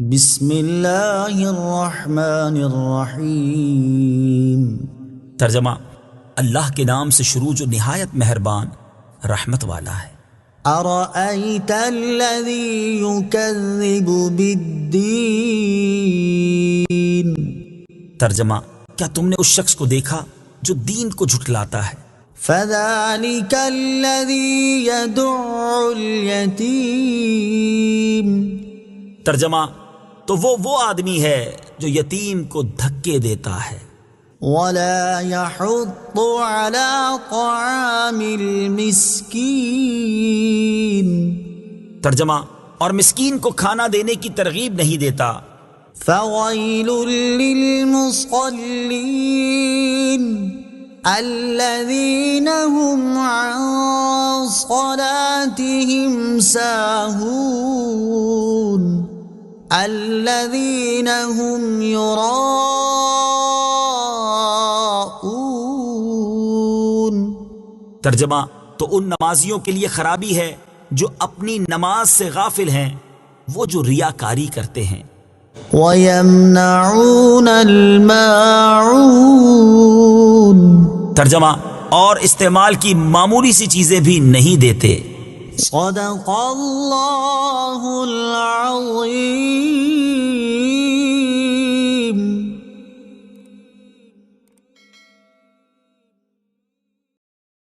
بسم اللہ الرحمن الرحیم۔ ترجمہ: اللہ کے نام سے شروع جو نہایت مہربان رحمت والا ہے۔ ارأیت الذی یکذب بالدین۔ ترجمہ: کیا تم نے اس شخص کو دیکھا جو دین کو جھٹلاتا ہے؟ فذلک الذی یدع الیتیم۔ ترجمہ: تو وہ آدمی ہے جو یتیم کو دھکے دیتا ہے۔ ولا يحض على طعام المسکین۔ ترجمہ: اور مسکین کو کھانا دینے کی ترغیب نہیں دیتا۔ فویل للمصلین الذین هم عن صلاتهم ساہون الذین هم یراؤون۔ ترجمہ: تو ان نمازیوں کے لیے خرابی ہے جو اپنی نماز سے غافل ہیں، وہ جو ریاکاری کرتے ہیں۔ وَيَمْنَعُونَ الْمَاعُونَ۔ ترجمہ: اور استعمال کی معمولی سی چیزیں بھی نہیں دیتے۔ صدق اللہ